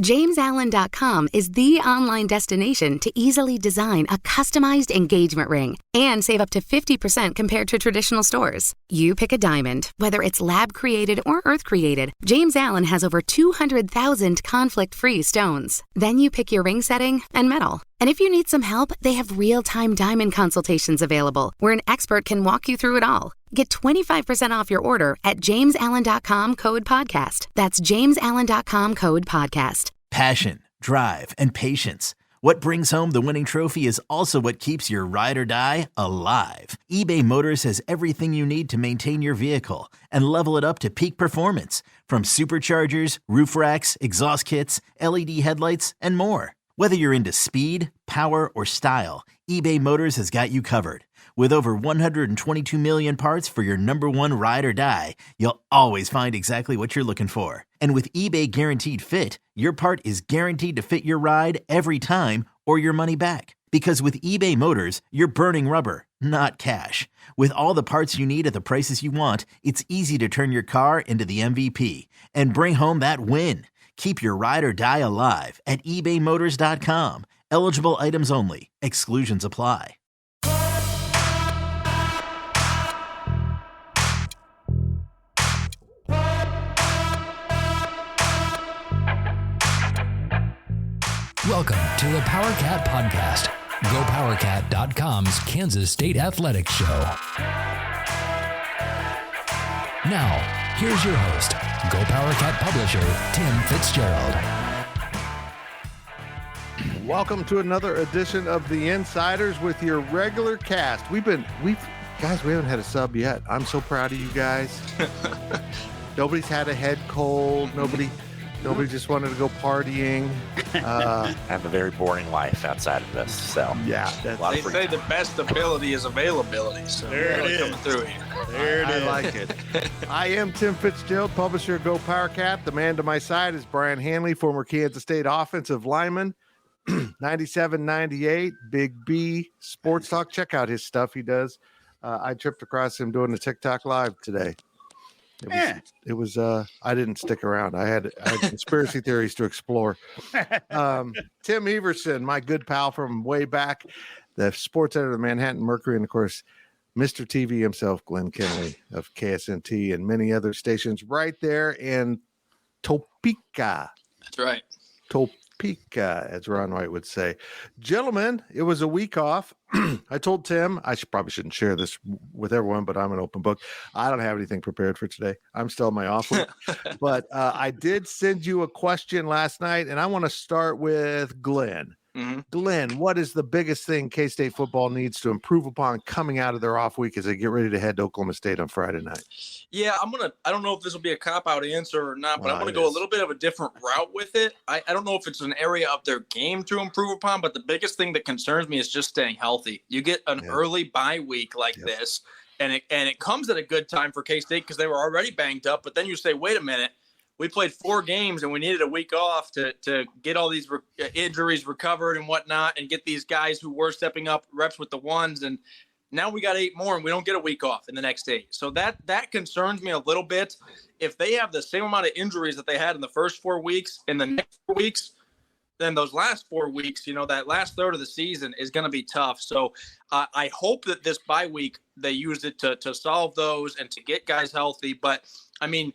JamesAllen.com is the online destination to easily design a customized engagement ring and save up to 50% compared to traditional stores. You pick a diamond, whether it's lab-created or earth-created, James Allen has over 200,000 conflict-free stones. Then you pick your ring setting and metal. And if you need some help, they have real-time diamond consultations available, where an expert can walk you through it all. Get 25% off your order at JamesAllen.com code podcast. That's JamesAllen.com code podcast. Passion, drive, and patience. What brings home the winning trophy is also what keeps your ride or die alive. eBay Motors has everything you need to maintain your vehicle and level it up to peak performance, from superchargers, roof racks, exhaust kits, LED headlights, and more. Whether you're into speed, power, or style, eBay Motors has got you covered. With over 122 million parts for your number one ride or die, you'll always find exactly what you're looking for. And with eBay Guaranteed Fit, your part is guaranteed to fit your ride every time or your money back. Because with eBay Motors, you're burning rubber, not cash. With all the parts you need at the prices you want, it's easy to turn your car into the MVP and bring home that win. Keep your ride or die alive at ebaymotors.com. Eligible items only. Exclusions apply. Welcome to the PowerCat Podcast, GoPowercat.com's Kansas State Athletics Show. Now, here's your host, GoPowercat publisher, Tim Fitzgerald. Welcome to another edition of The Insiders with your regular cast. Guys, we haven't had a sub yet. I'm so proud of you guys. Nobody's had a head cold. Nobody just wanted to go partying. I have a very boring life outside of this, so yeah. They say the best ability is availability, so there it is. Coming through here. There it is. I like it. I am Tim Fitzgerald, publisher of GoPowercat. The man to my side is Brien Hanley, former Kansas State offensive lineman, 97-98, Big B Sports Talk. Check out his stuff he does. I tripped across him doing the TikTok live today. It was I didn't stick around. I had conspiracy theories to explore. Tim Everson, my good pal from way back, the sports editor of the Manhattan Mercury, and of course, Mr. TV himself, Glenn Kinley of KSNT and many other stations right there in Topeka. That's right. Topeka, as Ron White would say. Gentlemen, it was a week off. I told Tim, probably shouldn't share this with everyone, but I'm an open book. I don't have anything prepared for today. I'm still on my off week. But I did send you a question last night, and I want to start with Glenn. Mm-hmm. Glenn, what is the biggest thing K-State football needs to improve upon coming out of their off week as they get ready to head to Oklahoma State on Friday night? Yeah, I don't know if this will be a cop-out answer or not, but I'm going to go a little bit of a different route with it. I don't know if it's an area of their game to improve upon, but the biggest thing that concerns me is just staying healthy. You get an early bye week like this, and it comes at a good time for K-State because they were already banged up, but then you say, wait a minute, we played 4 games and we needed a week off to get all these injuries recovered and whatnot and get these guys who were stepping up reps with the ones. And now we got 8 more and we don't get a week off in the next 8. So that concerns me a little bit. If they have the same amount of injuries that they had in the first 4 weeks in the next 4 weeks, then those last 4 weeks, that last third of the season is going to be tough. So I hope that this bye week, they used it to solve those and to get guys healthy. But I mean,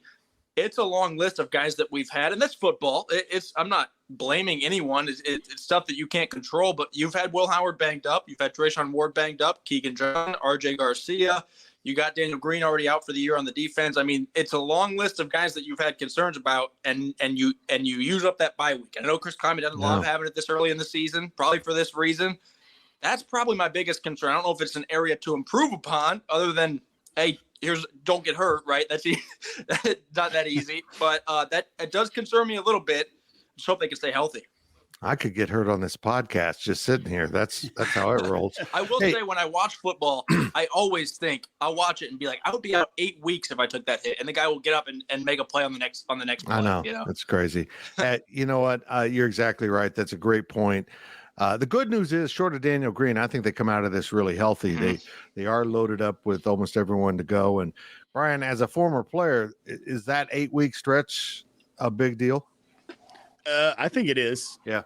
it's a long list of guys that we've had, and that's football. I'm not blaming anyone. It's stuff that you can't control, but you've had Will Howard banged up. You've had Trayshawn Ward banged up, Keegan John, RJ Garcia. You got Daniel Green already out for the year on the defense. I mean, it's a long list of guys that you've had concerns about, and you use up that bye week. I know Chris Kleiman doesn't love having it this early in the season, probably for this reason. That's probably my biggest concern. I don't know if it's an area to improve upon other than, hey, don't get hurt, right? That's not that easy, but it does concern me a little bit. Just hope they can stay healthy. I could get hurt on this podcast just sitting here. That's how it rolls. I will say, when I watch football, I always think I'll watch it and be like, I would be out 8 weeks if I took that hit, and the guy will get up and make a play on the next play. I know. It's crazy. You know what? You're exactly right. That's a great point. The good news is, short of Daniel Green, I think they come out of this really healthy. Mm-hmm. They are loaded up with almost everyone to go. And Brien, as a former player, is that 8-week stretch a big deal? I think it is. Yeah.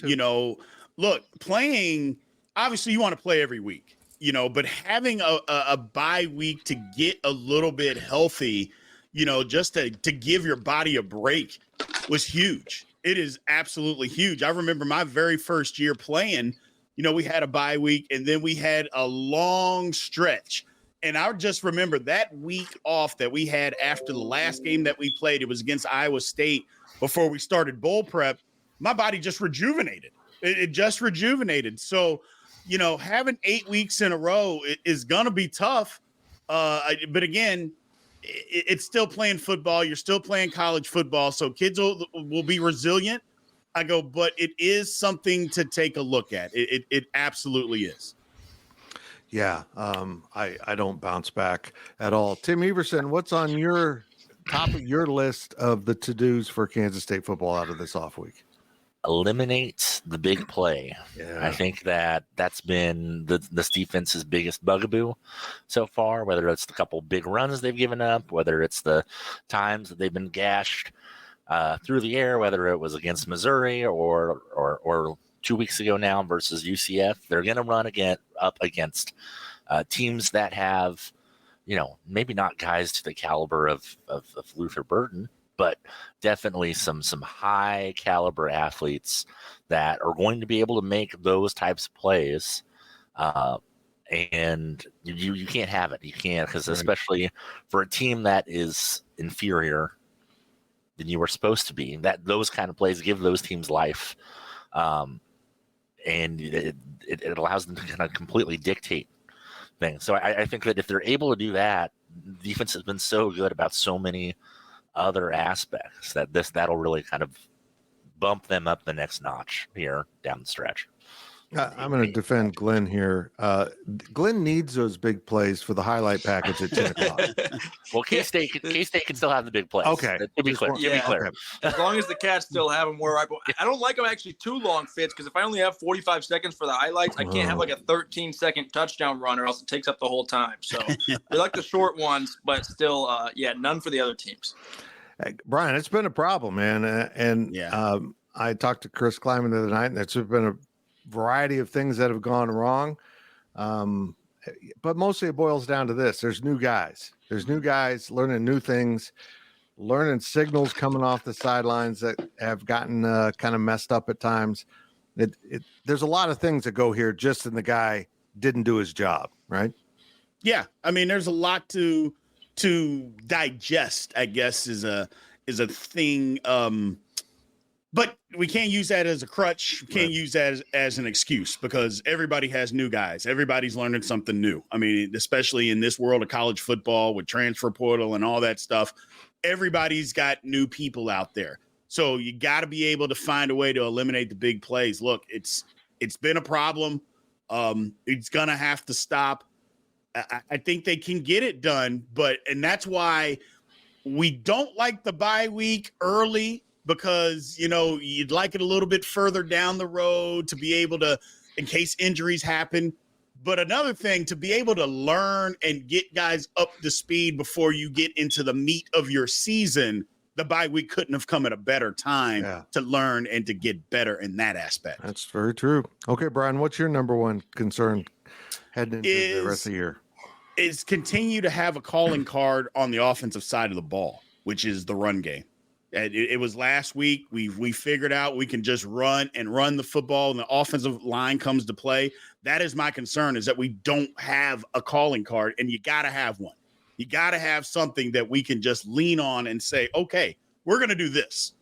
You know, look, playing, obviously you want to play every week, you know, but having a bye week to get a little bit healthy, you know, just to give your body a break was huge. It is absolutely huge. I remember my very first year playing, you know, we had a bye week and then we had a long stretch. And I just remember that week off that we had after the last game that we played. It was against Iowa State before we started bowl prep. My body just rejuvenated. It just rejuvenated. So, you know, having 8 weeks in a row is going to be tough. But again, it's still playing football. You're still playing college football. So kids will be resilient. I go, but it is something to take a look at. It absolutely is. Yeah, I don't bounce back at all. Tim Everson, what's on your top of your list of the to-dos for Kansas State football out of this off week? Eliminate the big play. Yeah. I think that's been this defense's biggest bugaboo so far, whether it's the couple big runs they've given up, whether it's the times that they've been gashed through the air, whether it was against Missouri or 2 weeks ago now versus UCF. They're going to run up against teams that have, you know, maybe not guys to the caliber of Luther Burden, but definitely some high caliber athletes that are going to be able to make those types of plays. And you can't have it. You can't, because especially for a team that is inferior than you were supposed to be, that those kind of plays give those teams life. And it allows them to kind of completely dictate things. So I think that if they're able to do that, the defense has been so good about so many other aspects that that'll really kind of bump them up the next notch here down the stretch. I'm going to defend Glenn here. Glenn needs those big plays for the highlight package at 10 o'clock. Well, K-State can still have the big plays. Okay. To be clear. Yeah. To be clear. Okay. As long as the Cats still have them where I don't like them actually too long, Fitz, because if I only have 45 seconds for the highlights, I can't have like a 13-second touchdown run or else it takes up the whole time. So we like the short ones, but still, none for the other teams. Hey, Brian, it's been a problem, man. I talked to Chris Kleiman the other night, and it's been a variety of things that have gone wrong. But mostly it boils down to this. There's new guys learning new things, learning signals coming off the sidelines that have gotten kind of messed up at times. There's a lot of things that go here just in the guy didn't do his job, right? Yeah. I mean, there's a lot to digest, I guess, is a thing. But we can't use that as a crutch. We can't use that as an excuse, because everybody has new guys. Everybody's learning something new. I mean, especially in this world of college football with transfer portal and all that stuff, everybody's got new people out there. So you got to be able to find a way to eliminate the big plays. Look, it's been a problem. It's going to have to stop. I think they can get it done, and that's why we don't like the bye week early, because, you know, you'd like it a little bit further down the road to be able to, in case injuries happen. But another thing, to be able to learn and get guys up to speed before you get into the meat of your season, the bye week couldn't have come at a better time to learn and to get better in that aspect. That's very true. Okay, Brian, what's your number one concern heading into the rest of the year? Is continue to have a calling card on the offensive side of the ball, which is the run game. It was last week. We figured out we can just run the football, and the offensive line comes to play. That is my concern, is that we don't have a calling card, and you got to have one. You got to have something that we can just lean on and say, okay, we're going to do this.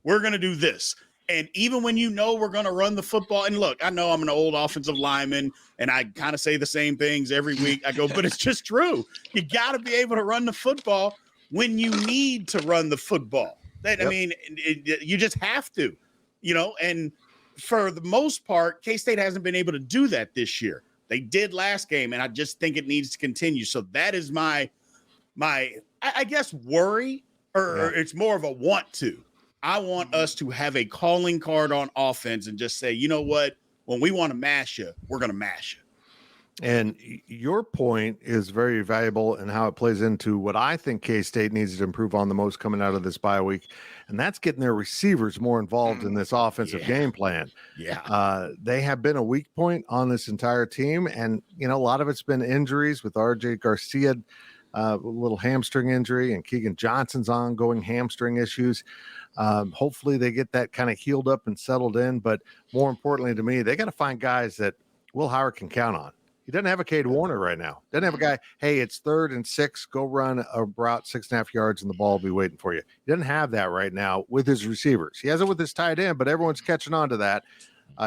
We're going to do this. And even when you know we're going to run the football, and look, I know I'm an old offensive lineman, and I kind of say the same things every week. I go, but it's just true. You got to be able to run the football when you need to run the football. I mean, you just have to, you know, and for the most part, K-State hasn't been able to do that this year. They did last game, and I just think it needs to continue. So that is my I guess, worry, or it's more of a want to. I want us to have a calling card on offense and just say, you know what, when we want to mash you, we're going to mash you. And your point is very valuable and how it plays into what I think K-State needs to improve on the most coming out of this bye week. And that's getting their receivers more involved in this offensive game plan. Yeah. They have been a weak point on this entire team. And, a lot of it's been injuries with RJ Garcia, a little hamstring injury, and Keegan Johnson's ongoing hamstring issues. Hopefully they get that kind of healed up and settled in. But more importantly to me, they got to find guys that Will Howard can count on. He doesn't have a Cade Warner right now. Doesn't have a guy, hey, it's 3rd and 6, go run a route 6.5 yards and the ball will be waiting for you. He doesn't have that right now with his receivers. He has it with his tight end, but everyone's catching on to that.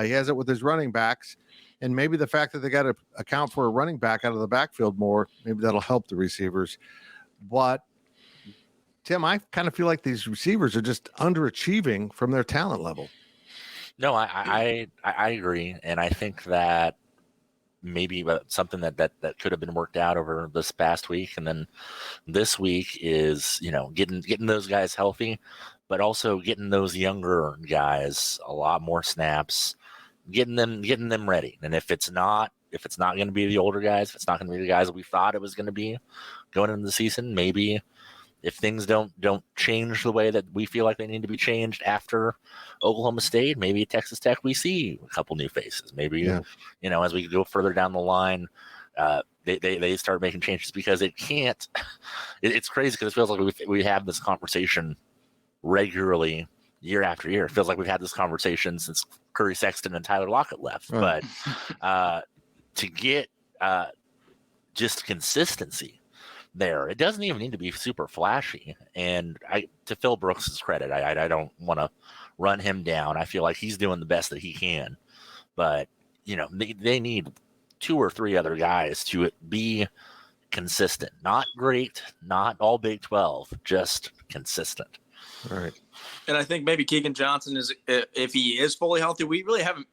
He has it with his running backs. And maybe the fact that they got to account for a running back out of the backfield more, maybe that'll help the receivers. But, Tim, I kind of feel like these receivers are just underachieving from their talent level. No, I agree. And I think that maybe something that could have been worked out over this past week and then this week is getting those guys healthy, but also getting those younger guys a lot more snaps, getting them ready. And if it's not going to be the older guys, if it's not going to be the guys that we thought it was going to be going into the season, maybe if things don't change the way that we feel like they need to be changed after Oklahoma State, maybe Texas Tech, we see a couple new faces. Maybe, as we go further down the line, they start making changes because it can't. It's crazy because it feels like we have this conversation regularly year after year. It feels like we've had this conversation since Curry Sexton and Tyler Lockett left. Right. But to get just consistency there, it doesn't even need to be super flashy. And to Phil Brooks' credit, I don't want to run him down. I feel like he's doing the best that he can, but they need 2 or 3 other guys to be consistent. Not great, not all Big 12, just consistent. Right. And I think maybe Keegan Johnson is, if he is fully healthy, we really haven't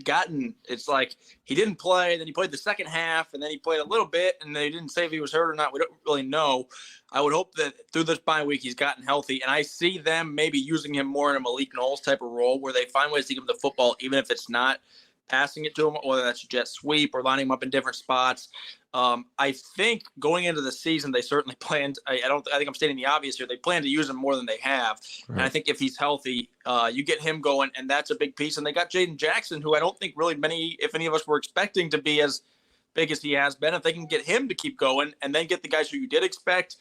gotten, it's like he didn't play, then he played the second half, and then he played a little bit, and they didn't say if he was hurt or not. We don't really know. I would hope that through this bye week he's gotten healthy, and I see them maybe using him more in a Malik Knowles type of role where they find ways to give him the football, even if it's not passing it to him, whether that's a jet sweep or lining him up in different spots. I think going into the season, they certainly planned. I think I'm stating the obvious here. They plan to use him more than they have, right. And I think if he's healthy, you get him going, and that's a big piece. And they got Jaden Jackson, who I don't think really if any of us were expecting to be as big as he has been. If they can get him to keep going, and then get the guys who you did expect,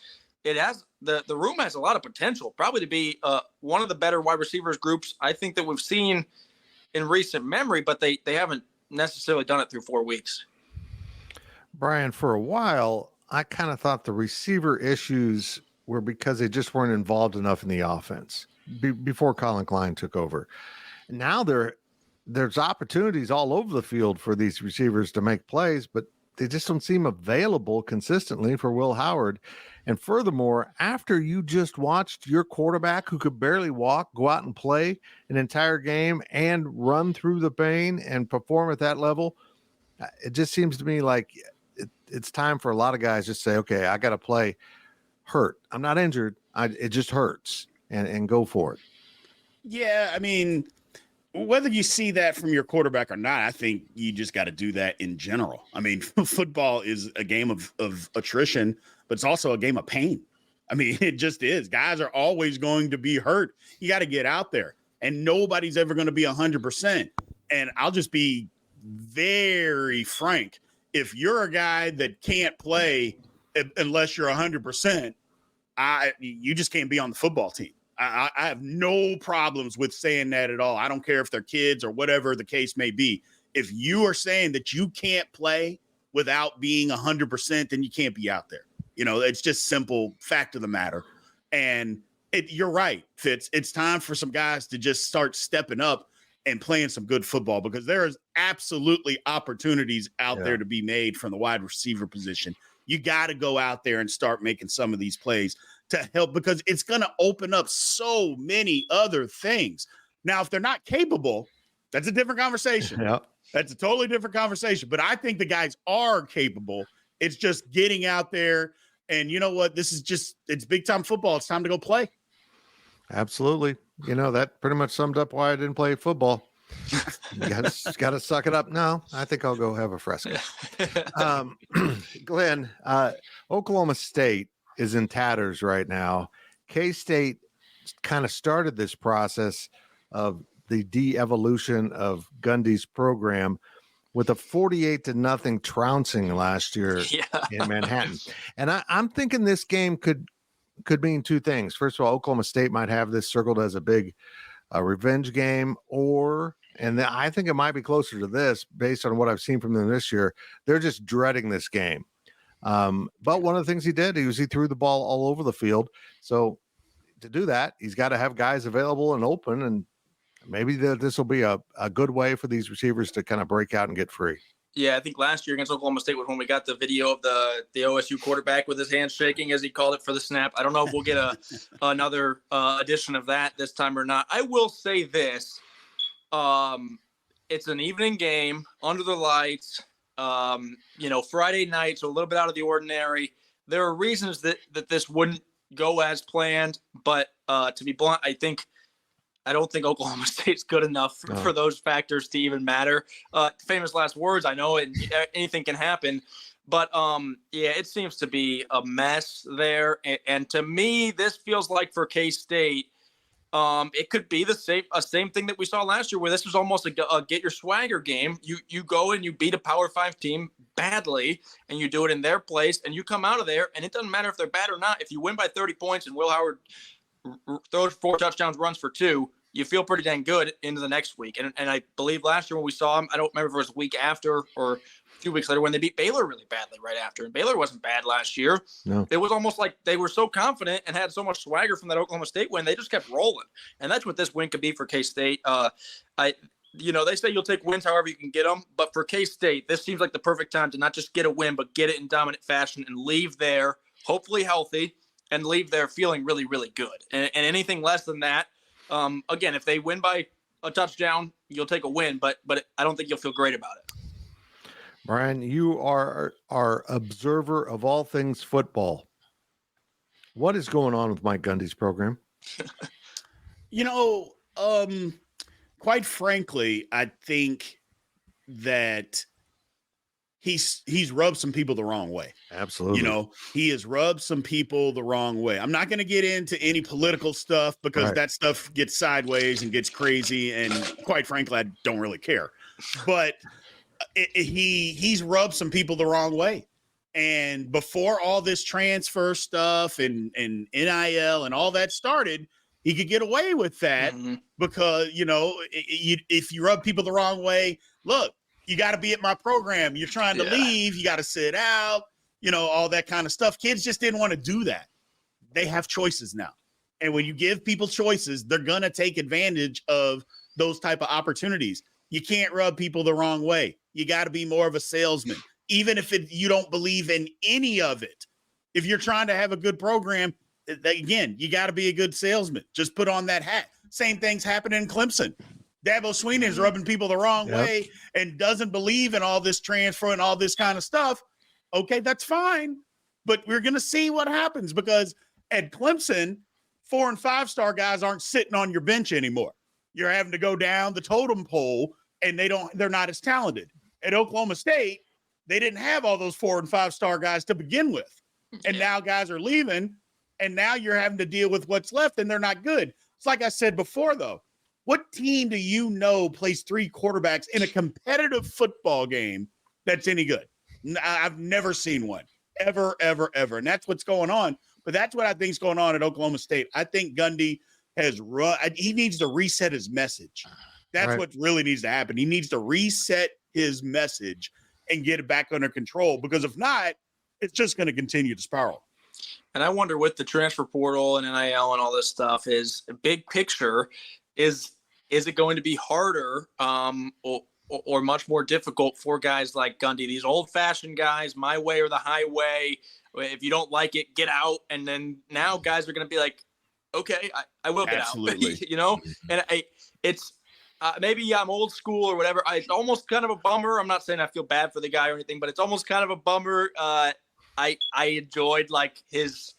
it has the room has a lot of potential, probably to be one of the better wide receivers groups I think that we've seen in recent memory, but they haven't necessarily done it through 4 weeks. Brien, for a while, I kind of thought the receiver issues were because they just weren't involved enough in the offense before Colin Klein took over. Now there's opportunities all over the field for these receivers to make plays, but they just don't seem available consistently for Will Howard. And furthermore, after you just watched your quarterback who could barely walk go out and play an entire game and run through the pain and perform at that level, it just seems to me like it's time for a lot of guys to say, okay, I got to play hurt. I'm not injured. It just hurts and go for it. Yeah. I mean, whether you see that from your quarterback or not, I think you just got to do that in general. I mean, football is a game of attrition, but it's also a game of pain. I mean, it just is. Guys are always going to be hurt. You got to get out there, and nobody's ever going to be 100%. And I'll just be very frank. If you're a guy that can't play unless you're 100%, you just can't be on the football team. I have no problems with saying that at all. I don't care if they're kids or whatever the case may be. If you are saying that you can't play without being 100%, then you can't be out there. It's just simple fact of the matter. And you're right, Fitz. It's time for some guys to just start stepping up and playing some good football, because there is absolutely opportunities out there to be made from the wide receiver position. You got to go out there and start making some of these plays to help, because it's going to open up so many other things. Now, if they're not capable, that's a different conversation. Yeah. That's a totally different conversation. But I think the guys are capable. It's just getting out there. And you know what? It's big time football. It's time to go play. Absolutely. That pretty much summed up why I didn't play football. You got to suck it up. No, I think I'll go have a Fresca. Glenn, Oklahoma State is in tatters right now. K-State kind of started this process of the de-evolution of Gundy's program with a 48-0 trouncing last year in Manhattan. And I'm thinking this game could mean two things. First of all, Oklahoma State might have this circled as a big revenge game, and I think it might be closer to this based on what I've seen from them this year. They're just dreading this game. But one of the things he did, he threw the ball all over the field. So to do that, he's got to have guys available and open, and maybe this will be a good way for these receivers to kind of break out and get free. Yeah, I think last year against Oklahoma State was when we got the video of the OSU quarterback with his hands shaking as he called it for the snap. I don't know if we'll get another edition of that this time or not. I will say this. It's an evening game under the lights, Friday night, so a little bit out of the ordinary. There are reasons that this wouldn't go as planned, but to be blunt, I don't think Oklahoma State's good enough for those factors to even matter. Famous last words, I know, and anything can happen. But, it seems to be a mess there. And to me, this feels like for K-State, it could be the same thing that we saw last year, where this was almost a get your swagger game. You go and you beat a Power 5 team badly, and you do it in their place, and you come out of there, and it doesn't matter if they're bad or not. If you win by 30 points and Will Howard throws 4 touchdowns, runs for 2, you feel pretty dang good into the next week. And I believe last year when we saw him, I don't remember if it was a week after or a few weeks later when they beat Baylor really badly right after. And Baylor wasn't bad last year. No. It was almost like they were so confident and had so much swagger from that Oklahoma State win, they just kept rolling. And that's what this win could be for K-State. They say you'll take wins however you can get them. But for K-State, this seems like the perfect time to not just get a win, but get it in dominant fashion and leave there, hopefully healthy, and leave there feeling really, really good. And anything less than that, again, if they win by a touchdown, you'll take a win, but I don't think you'll feel great about it. Brien, you are our observer of all things football. What is going on with Mike Gundy's program? Quite frankly, I think that he's rubbed some people the wrong way. Absolutely. He has rubbed some people the wrong way. I'm not going to get into any political stuff because that stuff gets sideways and gets crazy. And quite frankly, I don't really care. But he's rubbed some people the wrong way. And before all this transfer stuff and NIL and all that started, he could get away with that because, if you rub people the wrong way, look, you got to be at my program. You're trying to leave. You got to sit out, all that kind of stuff. Kids just didn't want to do that. They have choices now. And when you give people choices, they're going to take advantage of those type of opportunities. You can't rub people the wrong way. You got to be more of a salesman, even if you don't believe in any of it. If you're trying to have a good program, again, you got to be a good salesman. Just put on that hat. Same thing's happening in Clemson. Dabo Swinney is rubbing people the wrong way and doesn't believe in all this transfer and all this kind of stuff. Okay, that's fine. But we're going to see what happens because at Clemson, 4- and 5-star guys aren't sitting on your bench anymore. You're having to go down the totem pole and they're not as talented. At Oklahoma State, they didn't have all those 4- and 5-star guys to begin with. And now guys are leaving and now you're having to deal with what's left and they're not good. It's like I said before, though. What team do you know plays 3 quarterbacks in a competitive football game that's any good? I've never seen one, ever. And that's what's going on. But that's what I think is going on at Oklahoma State. I think Gundy he needs to reset his message. That's what really needs to happen. He needs to reset his message and get it back under control because if not, it's just going to continue to spiral. And I wonder with the transfer portal and NIL and all this stuff is a big picture is it going to be harder or much more difficult for guys like Gundy, these old-fashioned guys, my way or the highway? If you don't like it, get out. And then now guys are going to be like, okay, I will get out. And it's maybe I'm old school or whatever. It's almost kind of a bummer. I'm not saying I feel bad for the guy or anything, but it's almost kind of a bummer. I enjoyed like his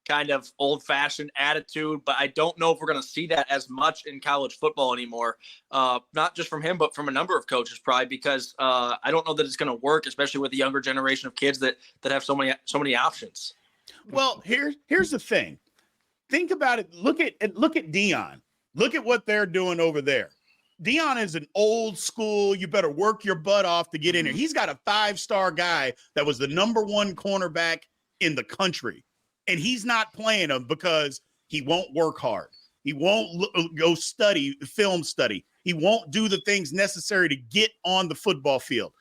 kind of old-fashioned attitude, but I don't know if we're going to see that as much in college football anymore. Not just from him, but from a number of coaches, probably, because I don't know that it's going to work, especially with the younger generation of kids that have so many options. Well, here's the thing. Think about it. Look at Deion. Look at what they're doing over there. Deion is an old school. You better work your butt off to get in there. He's got a 5-star guy that was the number 1 cornerback in the country. And he's not playing him because he won't work hard. He won't go film study. He won't do the things necessary to get on the football field.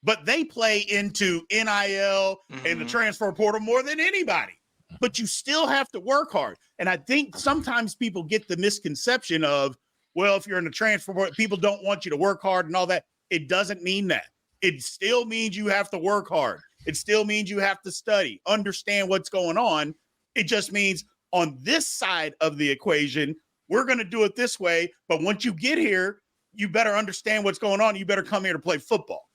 But they play into NIL and the transfer portal more than anybody. But you still have to work hard. And I think sometimes people get the misconception of, well, if you're in the transfer portal, people don't want you to work hard and all that. It doesn't mean that. It still means you have to work hard. It still means you have to study, understand what's going on. It just means on this side of the equation, we're going to do it this way. But once you get here, you better understand what's going on. You better come here to play football.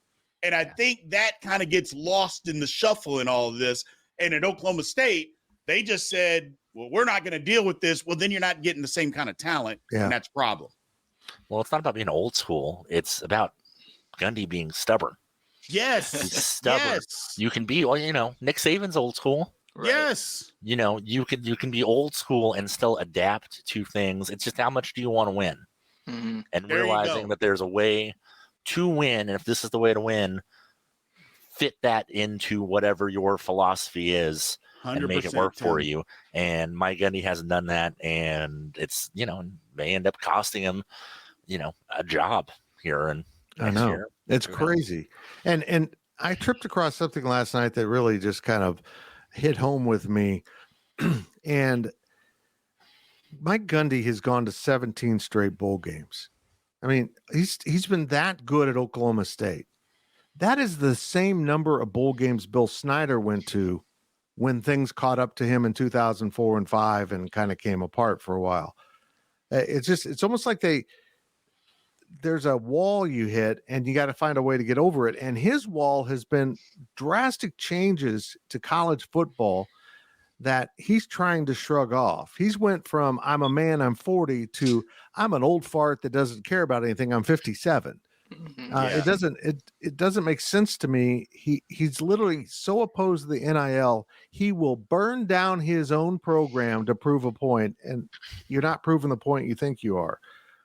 And I think that kind of gets lost in the shuffle in all of this. And at Oklahoma State, they just said, well, we're not going to deal with this. Well, then you're not getting the same kind of talent. Yeah. And that's a problem. Well, it's not about being old school. It's about Gundy being stubborn. Yes. He's stubborn. Yes. You can be, well, Nick Saban's old school. Right? Yes. You can be old school and still adapt to things. It's just how much do you want to win? Mm-hmm. And there realizing that there's a way to win. And if this is the way to win, fit that into whatever your philosophy is and make it work for you. And Mike Gundy hasn't done that. And it's, may end up costing him, a job here. And I know it's crazy. And I tripped across something last night that really just kind of hit home with me. And Mike Gundy has gone to 17 straight bowl games. I mean, he's been that good at Oklahoma State. That is the same number of bowl games Bill Snyder went to when things caught up to him in 2004 and 5 and kind of came apart for a while. It's almost like there's a wall you hit and you got to find a way to get over it. And his wall has been drastic changes to college football that he's trying to shrug off. He's went from I'm a man, I'm 40 to I'm an old fart that doesn't care about anything. I'm 57. It doesn't make sense to me. He's literally so opposed to the NIL. He will burn down his own program to prove a point, and you're not proving the point you think you are.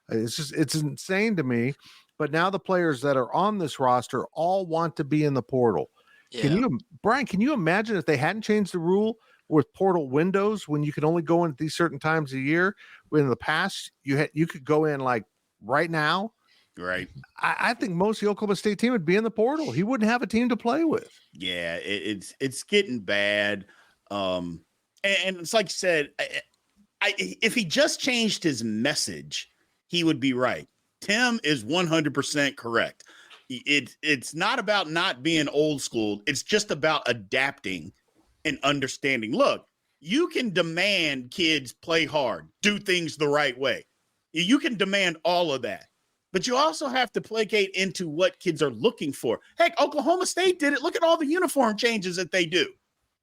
It's insane to me. But now the players that are on this roster all want to be in the portal. Yeah. Brien, can you imagine if they hadn't changed the rule with portal windows when you could only go in at these certain times a year? When in the past you could go in like right now. Right. I think most of the Oklahoma State team would be in the portal. He wouldn't have a team to play with. Yeah, it's getting bad. And it's like you said, if he just changed his message, he would be right. Tim is 100% correct. It's not about not being old school. It's just about adapting and understanding. Look, you can demand kids play hard, do things the right way. You can demand all of that. But you also have to placate into what kids are looking for. Heck, Oklahoma State did it. Look at all the uniform changes that they do.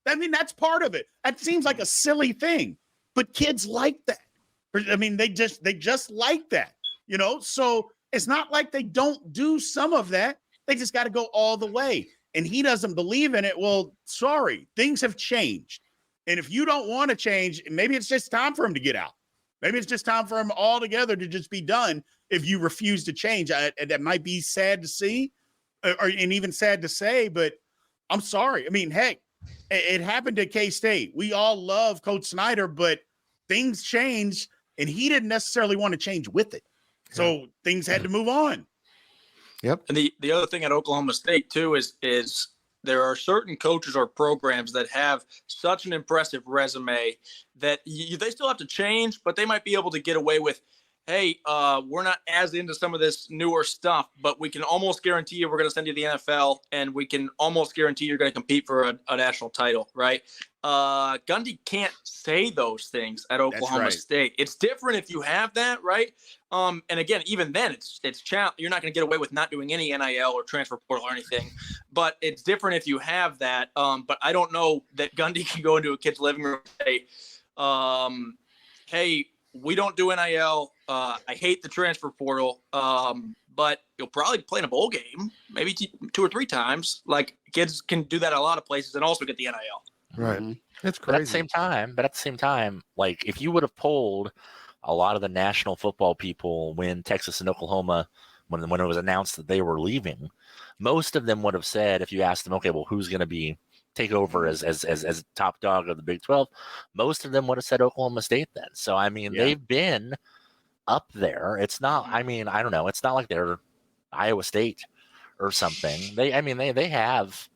I mean, that's part of it. That seems like a silly thing, but kids like that. I mean, they just like that, So it's not like they don't do some of that. They just got to go all the way. And he doesn't believe in it. Well, sorry, things have changed. And if you don't want to change, maybe it's just time for him to get out. Maybe it's just time for him altogether to just be done if you refuse to change. That might be sad to see and even sad to say, but I'm sorry. I mean, heck, it happened at K-State. We all love Coach Snyder, but things changed and he didn't necessarily want to change with it. So things had to move on. Yep. And the other thing at Oklahoma State too is there are certain coaches or programs that have such an impressive resume that they still have to change, but they might be able to get away with hey, we're not as into some of this newer stuff, but we can almost guarantee you we're going to send you to the NFL, and we can almost guarantee you're going to compete for a national title, right? Gundy can't say those things at Oklahoma State. It's different if you have that, right? And again, even then, you're not going to get away with not doing any NIL or transfer portal or anything, but it's different if you have that. But I don't know that Gundy can go into a kid's living room and say, hey, we don't do NIL. I hate the transfer portal, but you'll probably play in a bowl game, maybe 2 or 3 times. Like, kids can do that at a lot of places and also get the NIL. Right. It's crazy. But at the same time, like, if you would have polled a lot of the national football people when Texas and Oklahoma, when it was announced that they were leaving, most of them would have said, if you asked them, okay, well, who's going to take over as top dog of the Big 12, most of them would have said Oklahoma State then. So, I mean, they've been up there. It's not, I mean, I don't know. It's not like they're Iowa State or something. They have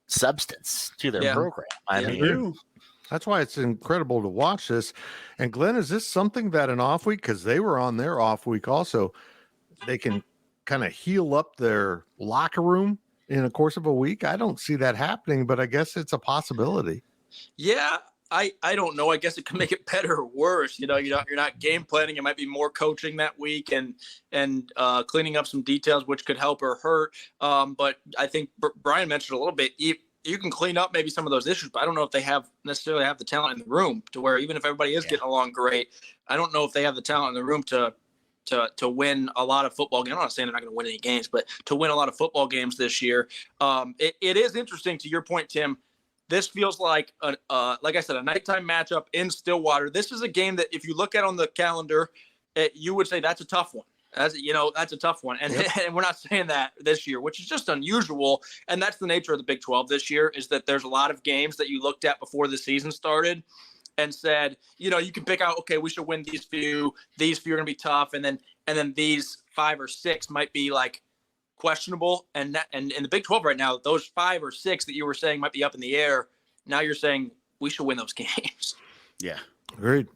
substance to their program. I mean, that's why it's incredible to watch this. And Glenn, is this something that an off week, because they were on their off week also, they can kind of heal up their locker room in the course of a week? I don't see that happening, but I guess it's a possibility. Yeah, I don't know. I guess it can make it better or worse. You know, you're not game planning. It might be more coaching that week and cleaning up some details, which could help or hurt. But I think Brien mentioned a little bit. You can clean up maybe some of those issues, but I don't know if they necessarily have the talent in the room to where, even if everybody is getting along great, I don't know if they have the talent in the room to win a lot of football games. I'm not saying they're not going to win any games, but to win a lot of football games this year. It is interesting, to your point, Tim. This feels like, like I said, a nighttime matchup in Stillwater. This is a game that, if you look at on the calendar, you would say that's a tough one. That's a tough one. And, and we're not saying that this year, which is just unusual. And that's the nature of the Big 12 this year, is that there's a lot of games that you looked at before the season started and said, you can pick out, okay, we should win these few are going to be tough. And then these 5 or 6 might be like questionable. And in the Big 12 right now, those 5 or 6 that you were saying might be up in the air. Now you're saying we should win those games. Yeah. Agreed.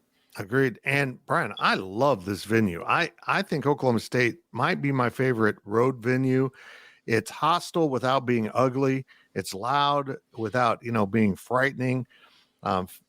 And Brien, I love this venue. I think Oklahoma State might be my favorite road venue. It's hostile without being ugly. It's loud without, being frightening.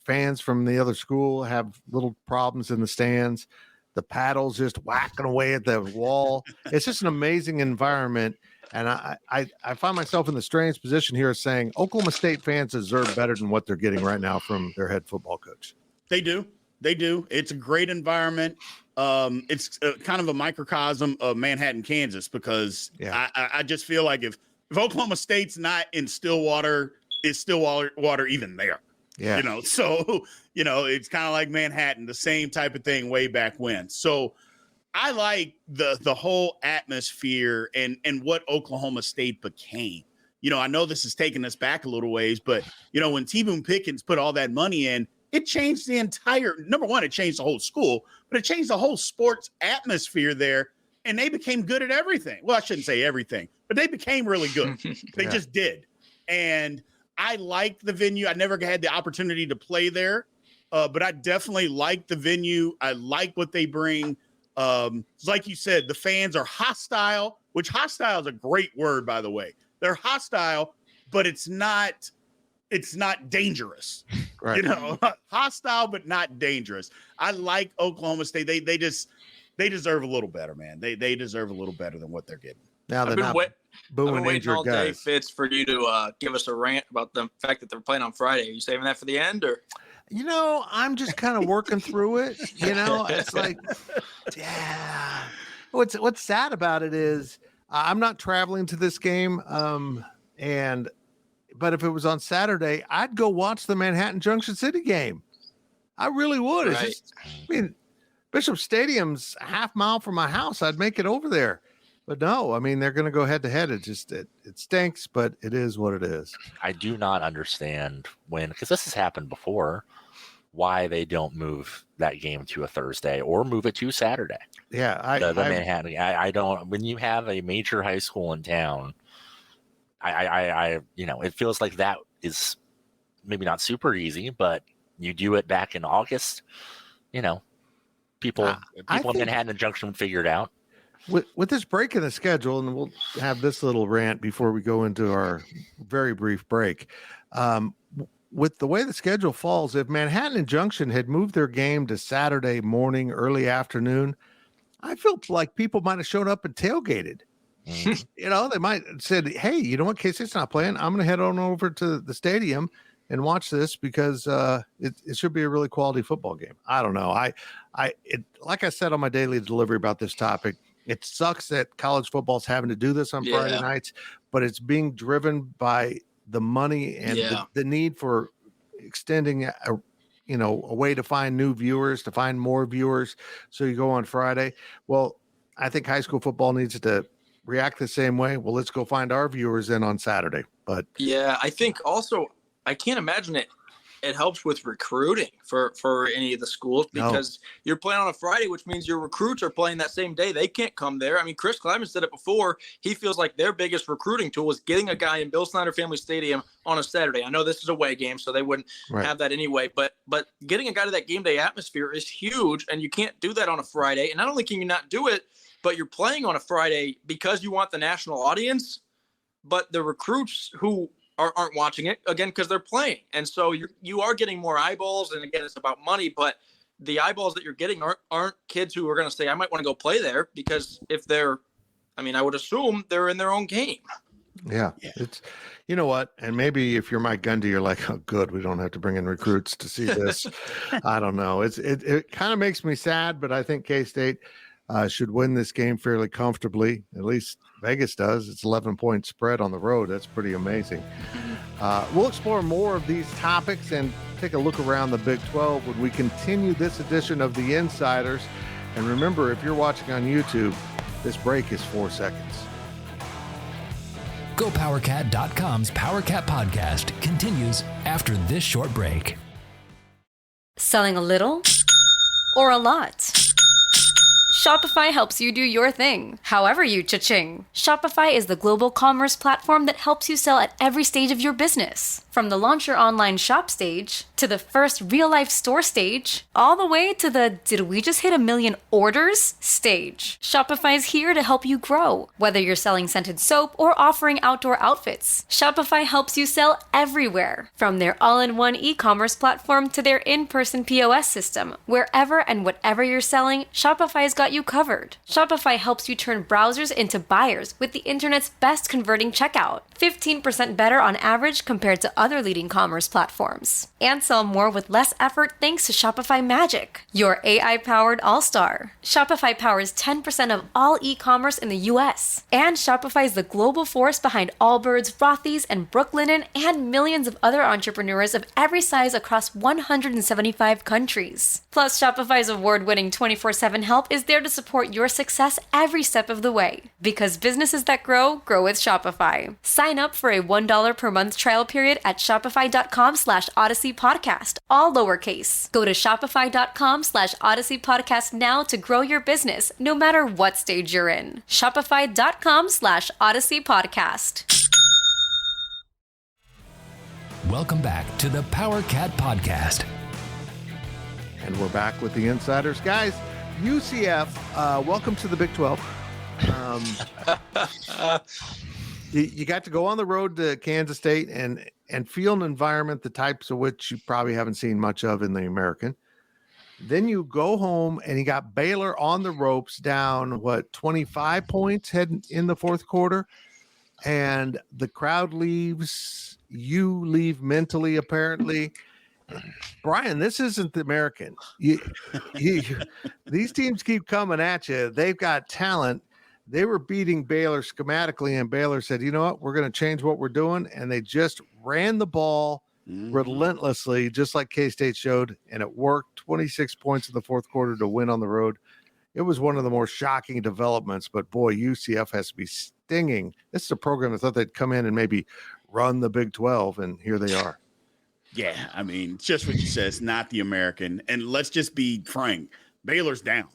Fans from the other school have little problems in the stands. The paddles just whacking away at the wall. It's just an amazing environment. And I find myself in the strange position here saying Oklahoma State fans deserve better than what they're getting right now from their head football coach. They do. It's a great environment. It's kind of a microcosm of Manhattan, Kansas, because I just feel like if Oklahoma State's not in Stillwater, is Stillwater even there? Yeah. So, it's kind of like Manhattan, the same type of thing way back when. So I like the whole atmosphere and what Oklahoma State became. I know this is taking us back a little ways, but, when T-Boone Pickens put all that money in, it changed the entire, number one, it changed the whole school, but it changed the whole sports atmosphere there. And they became good at everything. Well, I shouldn't say everything, but they became really good. They just did. And I liked the venue. I never had the opportunity to play there, but I definitely like the venue. I like what they bring. Like you said, the fans are hostile, which hostile is a great word, by the way. They're hostile, but it's not dangerous. Right. Hostile, but not dangerous. I like Oklahoma State. They deserve a little better, man. They deserve a little better than what they're getting. Now they're not booing injured all guys. Day, Fitz, for you to give us a rant about the fact that they're playing on Friday. Are you saving that for the end, or? I'm just kind of working through it. It's like, yeah. What's sad about it is I'm not traveling to this game, but if it was on Saturday, I'd go watch the Manhattan Junction City game. I really would. Right. It's just, Bishop Stadium's a half mile from my house. I'd make it over there. But no, they're going to go head to head. It just, it stinks, but it is what it is. I do not understand because this has happened before, why they don't move that game to a Thursday or move it to Saturday. Yeah. The Manhattan. I don't, when you have a major high school in town, it feels like that is maybe not super easy, but you do it back in August, People in think Manhattan and Junction figured out. With this break in the schedule, and we'll have this little rant before we go into our very brief break. With the way the schedule falls, if Manhattan and Junction had moved their game to Saturday morning, early afternoon, I feel like people might have shown up and tailgated. They might have said, hey, you know what, K-State's not playing. I'm going to head on over to the stadium and watch this because it should be a really quality football game. I don't know. Like I said on my daily delivery about this topic, it sucks that college football's having to do this on Friday nights, but it's being driven by the money and the need for extending a way to find new viewers, to find more viewers. So you go on Friday. Well, I think high school football needs to react the same way. Well, let's go find our viewers in on Saturday. But yeah, I think also I can't imagine it helps with recruiting for any of the schools because you're playing on a Friday, which means your recruits are playing that same day. They can't come there. I mean, Chris Kleiman said it before. He feels like their biggest recruiting tool is getting a guy in Bill Snyder Family Stadium on a Saturday. I know this is a away game, so they wouldn't have that anyway. But getting a guy to that game day atmosphere is huge, and you can't do that on a Friday. And not only can you not do it, but you're playing on a Friday because you want the national audience, but the recruits who aren't watching it again because they're playing, and so you are getting more eyeballs. And again, it's about money, but the eyeballs that you're getting aren't kids who are going to say, I might want to go play there, because if I would assume they're in their own game. Yeah. It's, you know what? And maybe if you're Mike Gundy, you're like, oh, good, we don't have to bring in recruits to see this. I don't know. It kind of makes me sad, but I think K-State should win this game fairly comfortably. At least Vegas does. It's 11-point spread on the road. That's pretty amazing. We'll explore more of these topics and take a look around the Big 12 when we continue this edition of The Insiders. And remember, if you're watching on YouTube, this break is 4 seconds. GoPowercat.com's PowerCat podcast continues after this short break. Selling a little or a lot? Shopify helps you do your thing, however you cha-ching. Shopify is the global commerce platform that helps you sell at every stage of your business. From the launch your online shop stage, to the first real-life store stage, all the way to the did we just hit 1 million orders stage. Shopify's here to help you grow. Whether you're selling scented soap or offering outdoor outfits, Shopify helps you sell everywhere. From their all-in-one e-commerce platform to their in-person POS system, wherever and whatever you're selling, Shopify's got you covered. Shopify helps you turn browsers into buyers with the internet's best converting checkout. 15% better on average compared to other leading commerce platforms. And sell more with less effort thanks to Shopify Magic, your AI-powered all-star. Shopify powers 10% of all e-commerce in the US. And Shopify is the global force behind Allbirds, Rothy's, and Brooklinen, and millions of other entrepreneurs of every size across 175 countries. Plus, Shopify's award-winning 24/7 help is there to support your success every step of the way. Because businesses that grow with Shopify. Sign up for a $1 per month trial period at shopify.com/Odyssey Podcast, all lowercase. Go to shopify.com/Odyssey Podcast now to grow your business, no matter what stage you're in. Shopify.com/Odyssey Podcast. Welcome back to the PowerCat podcast. And we're back with the Insiders. Guys, UCF, welcome to the Big 12. You got to go on the road to Kansas State and feel an environment, the types of which you probably haven't seen much of in the American. Then you go home and you got Baylor on the ropes down, 25 points heading in the fourth quarter. And the crowd leaves. You leave mentally, apparently. Brien, this isn't the American. These teams keep coming at you. They've got talent. They were beating Baylor schematically, and Baylor said, you know what, we're going to change what we're doing. And they just ran the ball relentlessly, just like K-State showed, and it worked. 26 points in the fourth quarter to win on the road. It was one of the more shocking developments, but boy, UCF has to be stinging. This is a program that thought they'd come in and maybe run the Big 12, and here they are. Yeah, I mean, just what you said, it's not the American. And let's just be frank, Baylor's down.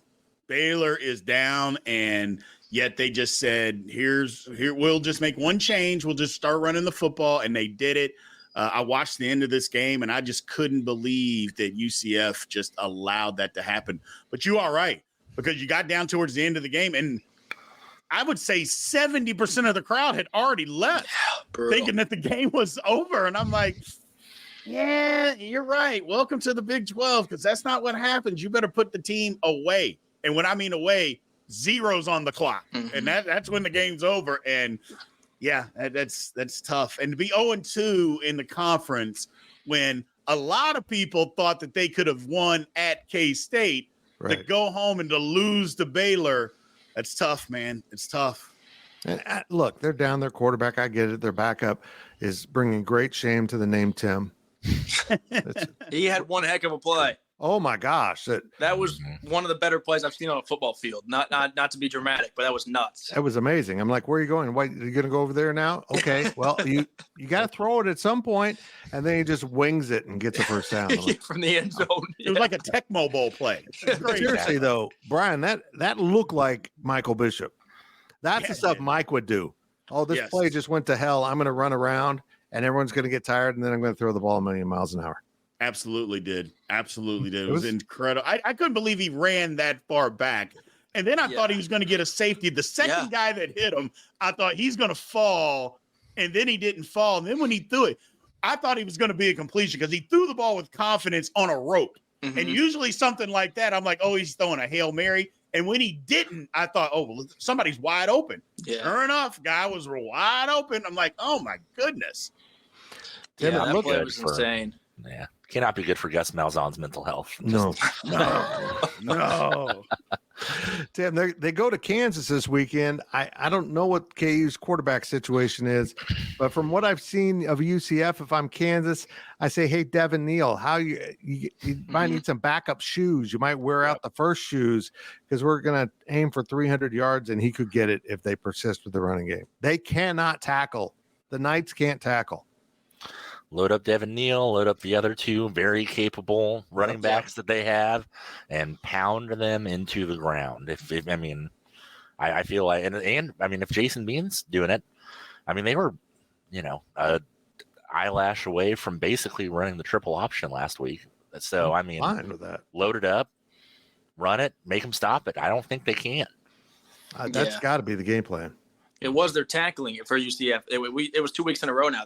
Baylor is down, and yet they just said, here, we'll just make one change. We'll just start running the football, and they did it. I watched the end of this game, and I just couldn't believe that UCF just allowed that to happen. But you are right, because you got down towards the end of the game, and I would say 70% of the crowd had already left, thinking that the game was over. And I'm like, yeah, you're right. Welcome to the Big 12, because that's not what happens. You better put the team away. And when I mean away, zeros on the clock. Mm-hmm. And that's when the game's over. And yeah, that's tough. And to be 0-2 in the conference when a lot of people thought that they could have won at K-State, to go home and to lose to Baylor, that's tough, man. It's tough. And look, they're down their quarterback. I get it. Their backup is bringing great shame to the name Tim. He had one heck of a play. Oh my gosh, that was one of the better plays I've seen on a football field. Not to be dramatic, but that was nuts. That was amazing. I'm like, where are you going? Why, are you going to go over there now? Okay, well, you got to throw it at some point, and then he just wings it and gets a first down. Like, from the end zone. It was like a Tecmo Bowl play. Seriously though, Brien, that looked like Michael Bishop. That's the stuff Mike would do. Oh, this play just went to hell. I'm going to run around, and everyone's going to get tired, and then I'm going to throw the ball a million miles an hour. Absolutely did. It was incredible. I couldn't believe he ran that far back. And then I thought he was going to get a safety. The second guy that hit him, I thought he's going to fall. And then he didn't fall. And then when he threw it, I thought he was going to be a completion because he threw the ball with confidence on a rope. Mm-hmm. And usually something like that, I'm like, oh, he's throwing a Hail Mary. And when he didn't, I thought, oh, well, somebody's wide open. Yeah. Sure enough, guy was wide open. I'm like, oh, my goodness. Yeah, that play was insane. Yeah. Cannot be good for Gus Malzahn's mental health. No. Tim, they go to Kansas this weekend. I don't know what KU's quarterback situation is, but from what I've seen of UCF, if I'm Kansas, I say, hey, Devin Neal, how you might need some backup shoes. You might wear out the first shoes because we're going to aim for 300 yards, and he could get it if they persist with the running game. They cannot tackle. The Knights can't tackle. Load up Devin Neal, load up the other two very capable running backs that they have, and pound them into the ground. I feel like, and I mean, if Jason Bean's doing it, I mean, they were, a eyelash away from basically running the triple option last week. So, I mean, fine with that. Load it up, run it, make them stop it. I don't think they can. That's got to be the game plan. It was their tackling for UCF. It was 2 weeks in a row now.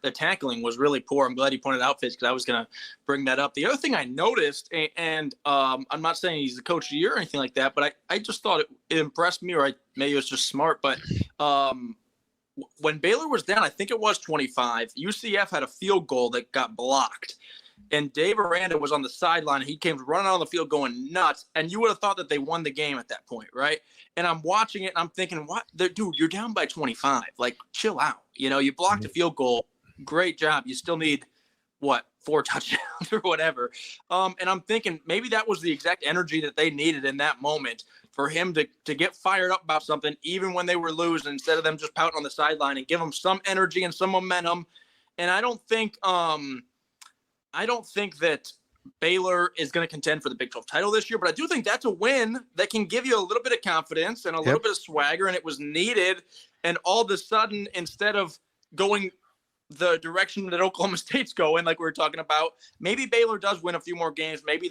Their tackling was really poor. I'm glad you pointed out, Fitz, because I was going to bring that up. The other thing I noticed, and I'm not saying he's the coach of the year or anything like that, but I just thought it impressed me, or maybe it was just smart. But when Baylor was down, I think it was 25, UCF had a field goal that got blocked. And Dave Aranda was on the sideline. He came running out on the field going nuts. And you would have thought that they won the game at that point, right? And I'm watching it, and I'm thinking, what? Dude, you're down by 25. Like, chill out. You blocked a field goal. Great job. You still need, 4 touchdowns or whatever. And I'm thinking maybe that was the exact energy that they needed in that moment for him to get fired up about something, even when they were losing, instead of them just pouting on the sideline, and give them some energy and some momentum. And I don't think that Baylor is going to contend for the Big 12 title this year, but I do think that's a win that can give you a little bit of confidence and a little bit of swagger, and it was needed. And all of a sudden, instead of going the direction that Oklahoma State's going, like we were talking about, maybe Baylor does win a few more games. Maybe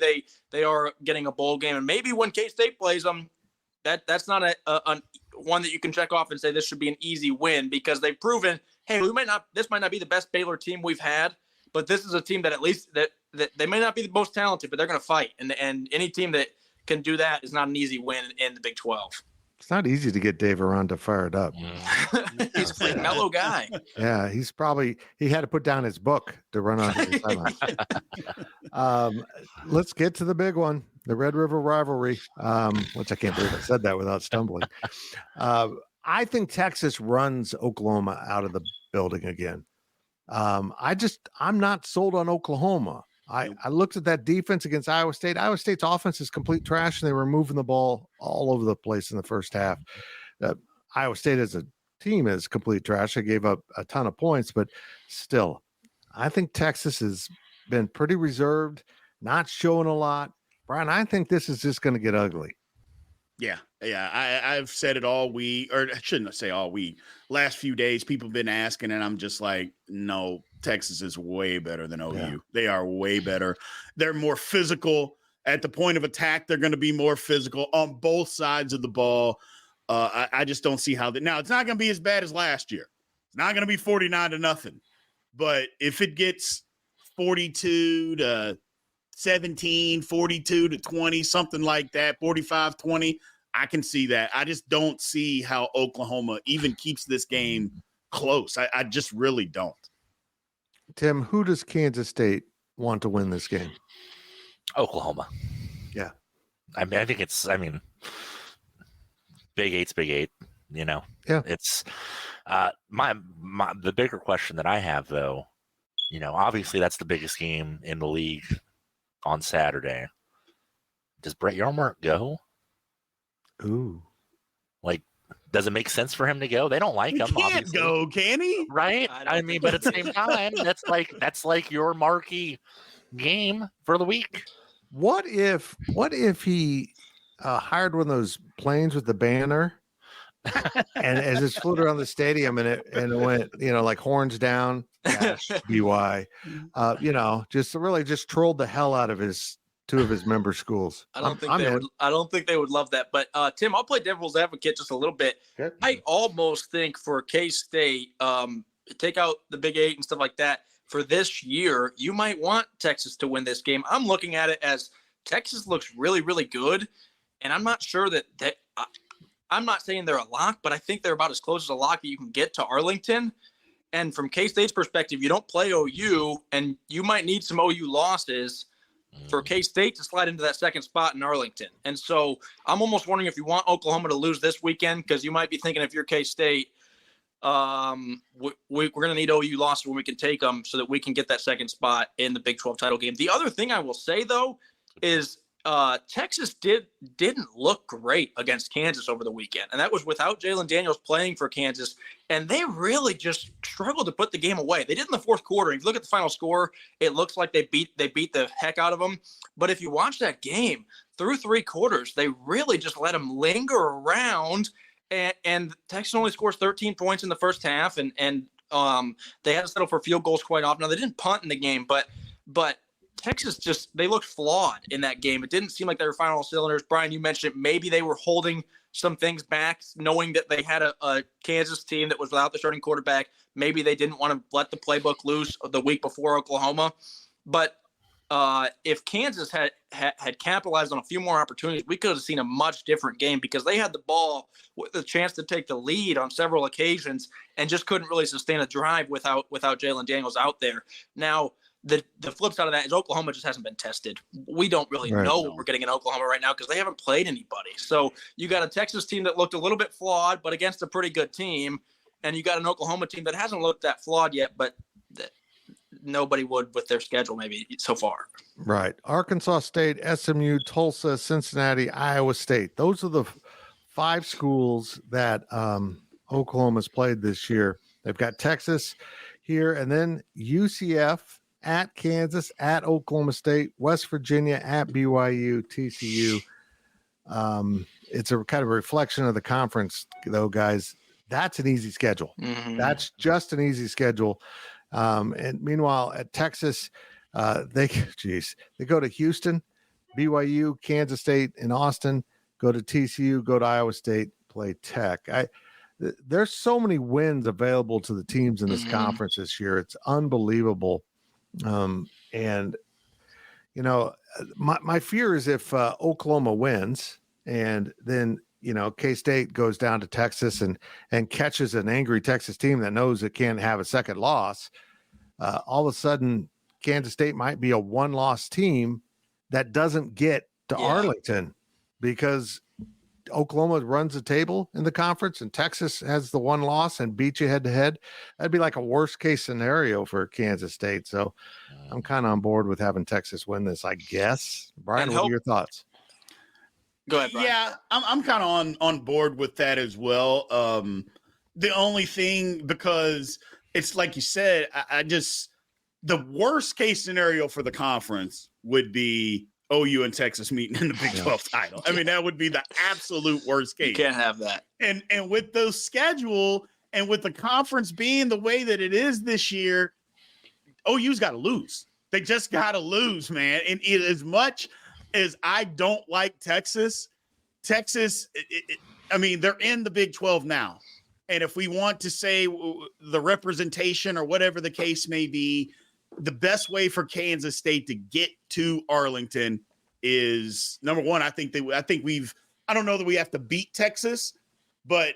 they are getting a bowl game, and maybe when K-State plays them, that's not a one that you can check off and say this should be an easy win, because they've proven, hey, this might not be the best Baylor team we've had, but this is a team that at least that they may not be the most talented, but they're going to fight. And any team that can do that is not an easy win in the Big 12. It's not easy to get Dave Aranda fired up. He's a pretty mellow guy. Yeah, he had to put down his book to run on the sideline. Let's get to the big one, the Red River rivalry, which I can't believe I said that without stumbling. I think Texas runs Oklahoma out of the building again. I'm not sold on Oklahoma. I looked at that defense against Iowa State. Iowa State's offense is complete trash, and they were moving the ball all over the place in the first half. Iowa State as a team is complete trash. They gave up a ton of points, but still, I think Texas has been pretty reserved, not showing a lot. Brien, I think this is just going to get ugly. Yeah. I've said it all week, or I shouldn't say all week. Last few days, people have been asking, and I'm just like, no, Texas is way better than OU. Yeah. They are way better. They're more physical at the point of attack. They're going to be more physical on both sides of the ball. I just don't see how that. Now, it's not going to be as bad as last year. It's not going to be 49-0. But if it gets 42-17, 42-20, something like that, 45-20, I can see that. I just don't see how Oklahoma even keeps this game close. I just really don't. Tim, who does Kansas State want to win this game? Oklahoma. Yeah. I think Big Eight's Big Eight, Yeah. It's the bigger question that I have, though, obviously that's the biggest game in the league on Saturday. Does Brett Yarmark go? Ooh. Does it make sense for him to go? They don't like him. He can't obviously. go, can he? Right? But at the same time, that's like your marquee game for the week. What if he hired one of those planes with the banner, and as it's flew around the stadium and it went, like horns down, BY, just trolled the hell out of two of his member schools. I don't think they would love that. But Tim, I'll play devil's advocate just a little bit. Okay. I almost think for K-State, take out the Big Eight and stuff like that, for this year, you might want Texas to win this game. I'm looking at it as Texas looks really, really good, and I'm not sure that I'm not saying they're a lock, but I think they're about as close as a lock that you can get to Arlington. And from K-State's perspective, you don't play OU, and you might need some OU losses for K-State to slide into that second spot in Arlington. And so I'm almost wondering if you want Oklahoma to lose this weekend, because you might be thinking if you're K-State, we're going to need OU losses when we can take them so that we can get that second spot in the Big 12 title game. The other thing I will say, though, is Texas didn't look great against Kansas over the weekend, and that was without Jalen Daniels playing for Kansas, and they really just struggled to put the game away. They did in the fourth quarter. If you look at the final score, it looks like they beat the heck out of them. But if you watch that game through three quarters, they really just let them linger around, and Texas only scores 13 points in the first half, and they had to settle for field goals quite often. Now, they didn't punt in the game, but Texas they looked flawed in that game. It didn't seem like they were firing all cylinders. Brian, you mentioned it. Maybe they were holding some things back, knowing that they had a Kansas team that was without the starting quarterback. Maybe they didn't want to let the playbook loose the week before Oklahoma. But if Kansas had capitalized on a few more opportunities, we could have seen a much different game, because they had the ball with a chance to take the lead on several occasions and just couldn't really sustain a drive without Jalen Daniels out there. Now, the flip side of that is Oklahoma just hasn't been tested. We don't really know what we're getting in Oklahoma right now because they haven't played anybody. So you got a Texas team that looked a little bit flawed, but against a pretty good team. And you got an Oklahoma team that hasn't looked that flawed yet, but nobody would with their schedule maybe so far. Right. Arkansas State, SMU, Tulsa, Cincinnati, Iowa State. Those are the 5 schools that Oklahoma's played this year. They've got Texas here, and then UCF, at Kansas, at Oklahoma State, West Virginia, at BYU, TCU. It's a kind of a reflection of the conference, though, guys. That's an easy schedule. Mm-hmm. That's just an easy schedule. And meanwhile, at Texas, they go to Houston, BYU, Kansas State, and Austin. Go to TCU, go to Iowa State, play Tech. There's so many wins available to the teams in this conference this year. It's unbelievable. And my fear is if Oklahoma wins and then K-State goes down to Texas and catches an angry Texas team that knows it can't have a second loss, all of a sudden Kansas State might be a one-loss team that doesn't get to Arlington because Oklahoma runs the table in the conference and Texas has the one loss and beat you head to head. That'd be like a worst case scenario for Kansas State. So I'm kind of on board with having Texas win this, I guess. Brian, what are your thoughts? Go ahead, Brian. Yeah, I'm kind of on board with that as well. The only thing, because it's like you said, the worst case scenario for the conference would be OU and Texas meeting in the Big 12 title. I mean, that would be the absolute worst case. You can't have that. And with those schedule and with the conference being the way that it is this year, OU's got to lose. They just got to lose, man. And as much as I don't like Texas, I mean, they're in the Big 12 now. And if we want to say the representation or whatever the case may be, the best way for Kansas State to get to Arlington is, number one, I don't know that we have to beat Texas, but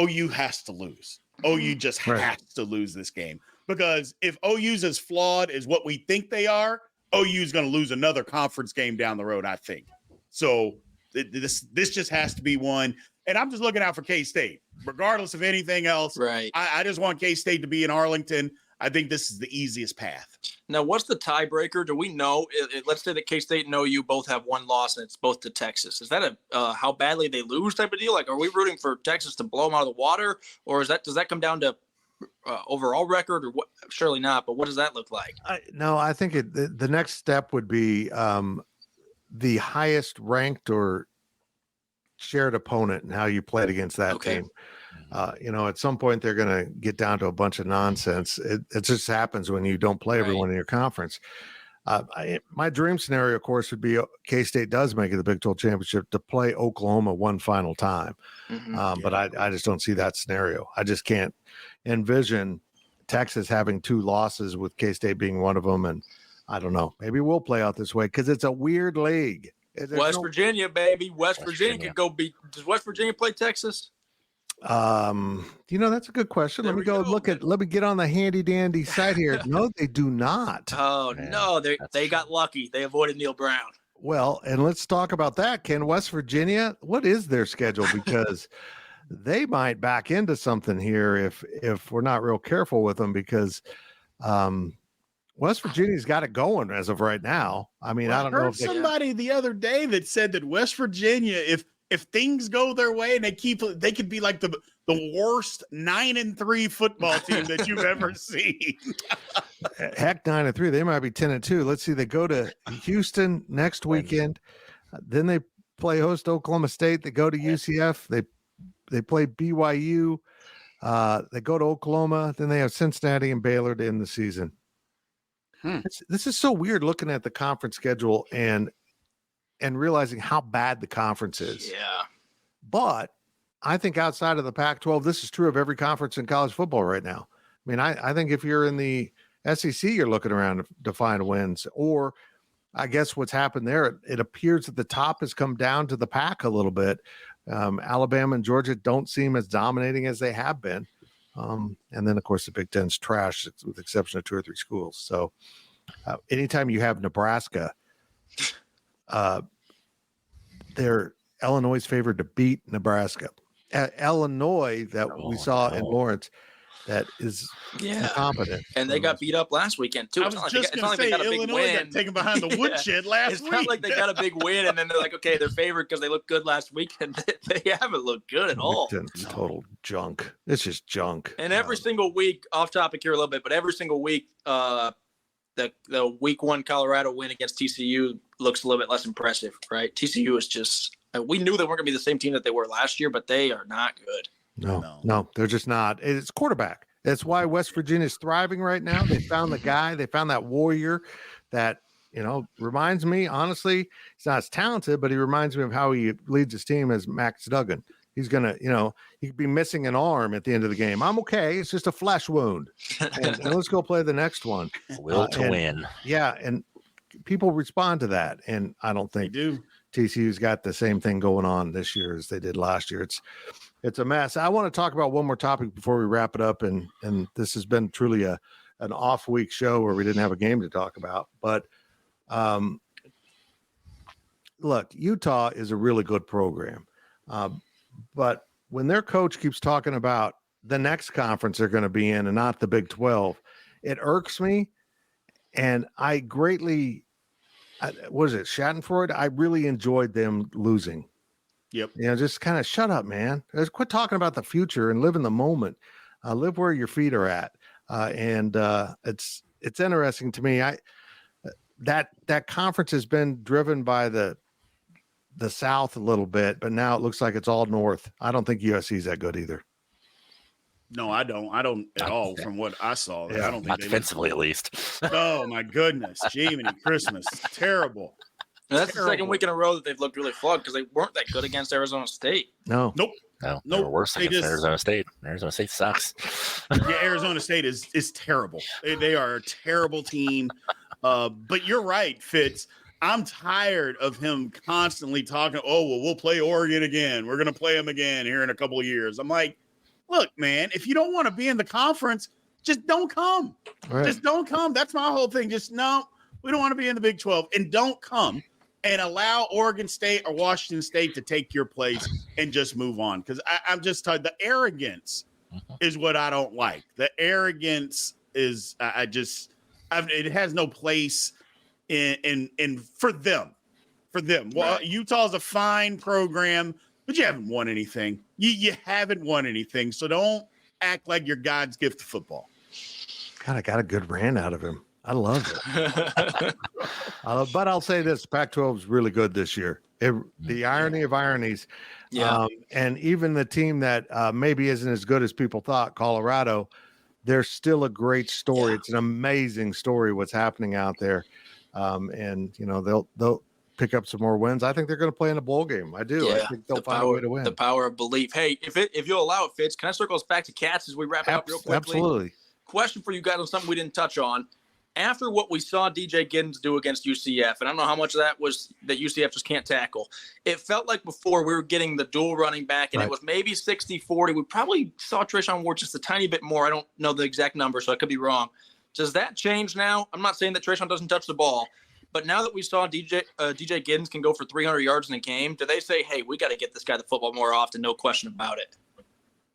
OU has to lose. OU just has to lose this game, because if OU's as flawed as what we think they are, OU's going to lose another conference game down the road, I think. So this just has to be one. And I'm just looking out for K-State, regardless of anything else. Right. I just want K-State to be in Arlington. I think this is the easiest path. Now, what's the tiebreaker? Do we know? Let's say that K-State and OU both have one loss, and it's both to Texas. Is that a how badly they lose type of deal? Like, are we rooting for Texas to blow them out of the water, or does that come down to overall record, or what? Surely not. But what does that look like? No, I think the next step would be the highest ranked or shared opponent and how you played against that team. At some point they're going to get down to a bunch of nonsense. It just happens when you don't play everyone in your conference. My dream scenario, of course, would be K-State does make it the Big 12 championship to play Oklahoma one final time. But I just don't see that scenario. I just can't envision Texas having two losses with K-State being one of them. And I don't know, maybe we'll play out this way because it's a weird league. Virginia, baby. West Virginia could go beat. Does West Virginia play Texas? That's a good question. Let me get on the handy dandy site here. No, they do not. Oh, man. No, they got lucky. They avoided Neil Brown. Well, and let's talk about that. Can West Virginia, what is their schedule? Because they might back into something here if we're not real careful with them, because West Virginia's got it going as of right now. I mean, I don't know if somebody the other day that said that West Virginia, if things go their way and they could be like the worst 9-3 football team that you've ever seen. Heck, 9-3. They might be 10-2. Let's see. They go to Houston next weekend. Then they play host Oklahoma State. They go to UCF. They play BYU. They go to Oklahoma. Then they have Cincinnati and Baylor to end the season. This is so weird looking at the conference schedule and realizing how bad the conference is. Yeah. But I think outside of the Pac-12, this is true of every conference in college football right now. I mean, I think if you're in the SEC, you're looking around to find wins. Or I guess what's happened there, it appears that the top has come down to the pack a little bit. Alabama and Georgia don't seem as dominating as they have been. And then, of course, the Big Ten's trash with the exception of 2 or 3 schools. So anytime you have Nebraska, Illinois is favored to beat Nebraska. Illinois we saw in Lawrence, that is incompetent. And they got beat up last weekend too. I was just going to say Illinois got taken behind the woodshed last week. It's not like they got a big win and then they're like, okay, they're favored because they looked good last weekend. They haven't looked good at all. It's total junk. It's just junk. And every single week, off topic here a little bit, but every single week, the week 1 Colorado win against TCU looks a little bit less impressive, right? TCU is just, we knew they weren't going to be the same team that they were last year, but they are not good. No, they're just not. It's quarterback. That's why West Virginia is thriving right now. They found the guy. They found that warrior that, reminds me, honestly, he's not as talented, but he reminds me of how he leads his team as Max Duggan. He's going to, he could be missing an arm at the end of the game. I'm okay. It's just a flesh wound. And let's go play the next one. Will to win. Yeah, and people respond to that. And I don't think TCU's got the same thing going on this year as they did last year. It's a mess. I want to talk about one more topic before we wrap it up. And this has been truly an off week show where we didn't have a game to talk about. But look, Utah is a really good program. But when their coach keeps talking about the next conference they're going to be in and not the Big 12, it irks me. And I greatly, Schadenfreude? I really enjoyed them losing. Yep. Just kind of shut up, man. Just quit talking about the future and live in the moment. Live where your feet are at. It's interesting to me. That conference has been driven by the South a little bit, but now it looks like it's all North. I don't think USC is that good either. No, I don't. I don't at all. From what I saw, I don't think not defensively at least. Oh my goodness, Jiminy Christmas, terrible. And that's the second week in a row that they've looked really flawed because they weren't that good against Arizona State. Nope. No, they were worse against Arizona State. Arizona State sucks. Yeah, Arizona State is terrible. They are a terrible team. But you're right, Fitz. I'm tired of him constantly talking, oh, well, we'll play Oregon again. We're going to play them again here in a couple of years. I'm like, look, man, if you don't want to be in the conference, just don't come. Right. Just don't come. That's my whole thing. Just no, we don't want to be in the Big 12. And don't come and allow Oregon State or Washington State to take your place and just move on. Because I'm just tired. The arrogance is what I don't like. The arrogance is, it has no place in for them. Well, right. Utah's a fine program, but you haven't won anything. You haven't won anything. So don't act like you're God's gift to football. God, I got a good rant out of him. I love it. But I'll say this, Pac-12 is really good this year. The irony of ironies. Yeah. And even the team that maybe isn't as good as people thought, Colorado, they're still a great story. Yeah. It's an amazing story what's happening out there. And they'll pick up some more wins. I think they're going to play in a bowl game. I do. Yeah, I think they'll find a way to win. The power of belief. Hey, if you'll allow it, Fitz, can I circle us back to Cats as we wrap it up real quickly? Absolutely. Question for you guys on something we didn't touch on. After what we saw DJ Giddens do against UCF, and I don't know how much of that was that UCF just can't tackle, it felt like before we were getting the dual running back, and It was maybe 60-40. We probably saw Treshaun Ward just a tiny bit more. I don't know the exact number, so I could be wrong. Does that change now? I'm not saying that Treshaun doesn't touch the ball, but now that we saw DJ Giddens can go for 300 yards in a game, do they say, hey, we got to get this guy the football more often? No question about it.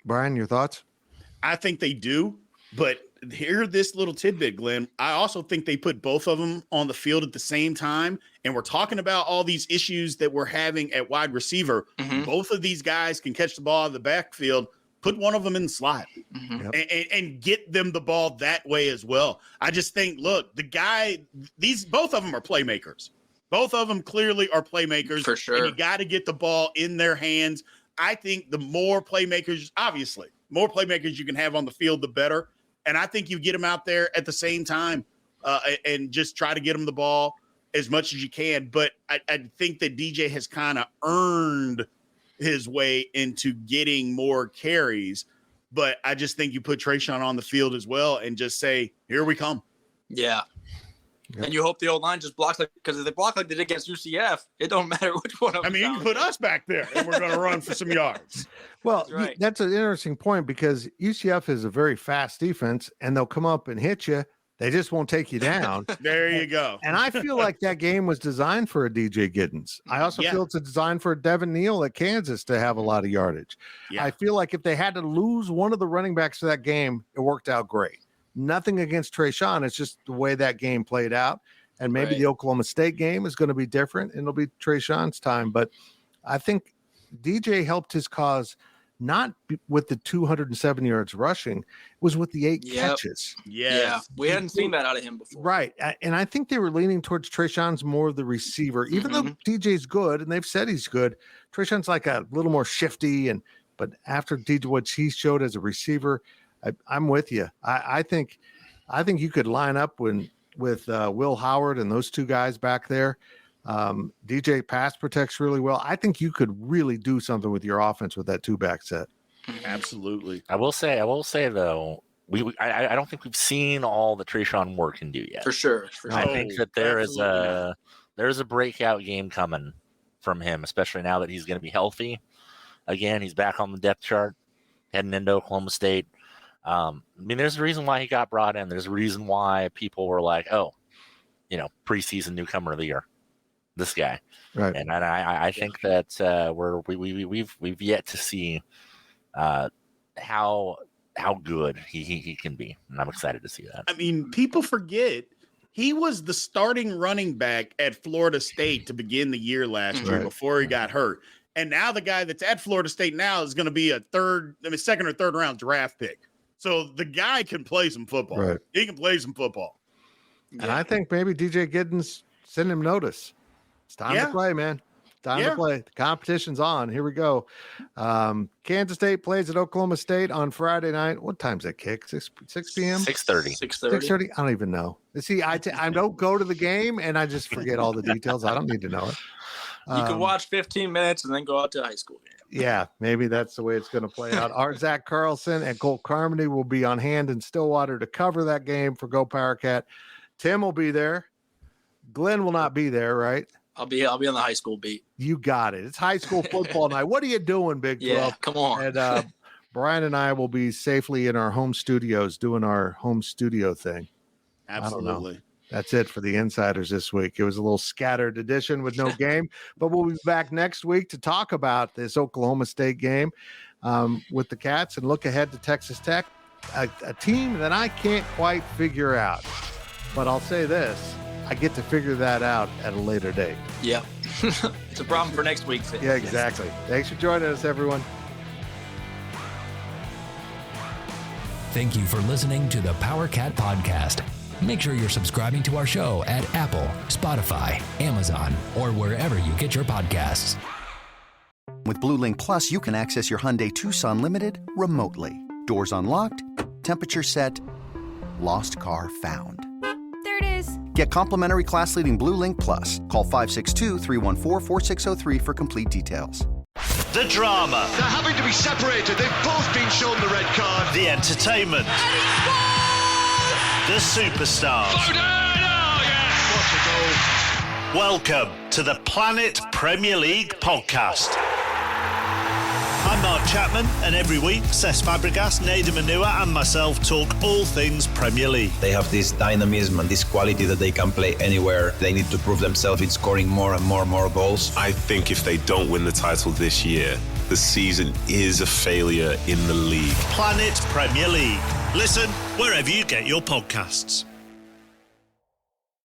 Brian, your thoughts? I think they do, but hear this little tidbit, Glenn. I also think they put both of them on the field at the same time, and we're talking about all these issues that we're having at wide receiver. Mm-hmm. Both of these guys can catch the ball out of the backfield. Put one of them in the slot and get them the ball that way as well. I just think, look, both of them are playmakers. Both of them clearly are playmakers. For sure. And you got to get the ball in their hands. I think the more playmakers you can have on the field, the better. And I think you get them out there at the same time and just try to get them the ball as much as you can. But I think that DJ has kind of earned his way into getting more carries, but I just think you put Treshaun on the field as well and just say, here we come. Yeah. Yep. And you hope the old line just blocks because if they block like they did against UCF, it don't matter which one of them. I mean, you can put us back there and we're going to run for some yards. Well, that's an interesting point because UCF is a very fast defense and they'll come up and hit you. They just won't take you down. There you go. And I feel like that game was designed for a DJ Giddens. I also feel it's a design for Devin Neal at Kansas to have a lot of yardage. Yeah. I feel like if they had to lose one of the running backs to that game, it worked out great. Nothing against Treshaun. It's just the way that game played out. And maybe the Oklahoma State game is going to be different and it'll be Treshaun's time. But I think DJ helped his cause not with the 207 yards rushing, it was with the 8 catches. Yeah, we hadn't seen that out of him before. Right. And I think they were leaning towards Treshaun's more of the receiver, even though DJ's good and they've said he's good. Treshaun's like a little more shifty. But after DJ, what he showed as a receiver, I'm with you. I think you could line up with Will Howard and those two guys back there. DJ pass protects really well. I think you could really do something with your offense with that 2-back set. Absolutely. I will say though, I don't think we've seen all the Treshaun Ward can do yet. For sure. I think that there's a breakout game coming from him, especially now that he's going to be healthy. Again, he's back on the depth chart, heading into Oklahoma State. I mean, there's a reason why he got brought in. There's a reason why people were like, oh, preseason newcomer of the year. This guy, right? And I think that we've yet to see how good he can be, and I'm excited to see that. I mean, people forget he was the starting running back at Florida State to begin the year last year before he got hurt, and now the guy that's at Florida State now is going to be a second or third round draft pick. So the guy can play some football. Right. He can play some football, and I think maybe DJ Giddens send him notice. It's time to play, man. Time to play. The competition's on. Here we go. Kansas State plays at Oklahoma State on Friday night. What time's that kick? 6 p.m.? 6:30. 6:30? I don't even know. See, I don't go to the game, and I just forget all the details. I don't need to know it. You can watch 15 minutes and then go out to a high school game. Yeah, maybe that's the way it's going to play out. Our Zach Carlson and Colt Carmody will be on hand in Stillwater to cover that game for GoPowercat. Tim will be there. Glenn will not be there, right? I'll be on the high school beat. You got it. It's high school football night. What are you doing, Big 12? Yeah, come on. And Brian and I will be safely in our home studios doing our home studio thing. Absolutely. That's it for the Insiders this week. It was a little scattered edition with no game, but we'll be back next week to talk about this Oklahoma State game with the Cats and look ahead to Texas Tech, a team that I can't quite figure out. But I'll say this, I get to figure that out at a later date. Yep. It's a problem for next week. Yeah, exactly. Thanks for joining us, everyone. Thank you for listening to the PowerCat Podcast. Make sure you're subscribing to our show at Apple, Spotify, Amazon, or wherever you get your podcasts. With Blue Link Plus, you can access your Hyundai Tucson Limited remotely. Doors unlocked, temperature set, lost car found. There it is. Get complimentary class-leading Blue Link Plus. Call 562-314-4603 for complete details. The drama. They're having to be separated. They've both been shown the red card. The entertainment. The superstars. Oh, yes. What a goal. Welcome to the Planet Premier League podcast. I'm Mark Chapman, and every week, Cesc Fabregas, Nader Manua, and myself talk all things Premier League. They have this dynamism and this quality that they can play anywhere. They need to prove themselves in scoring more and more goals. I think if they don't win the title this year, the season is a failure in the league. Planet Premier League. Listen wherever you get your podcasts.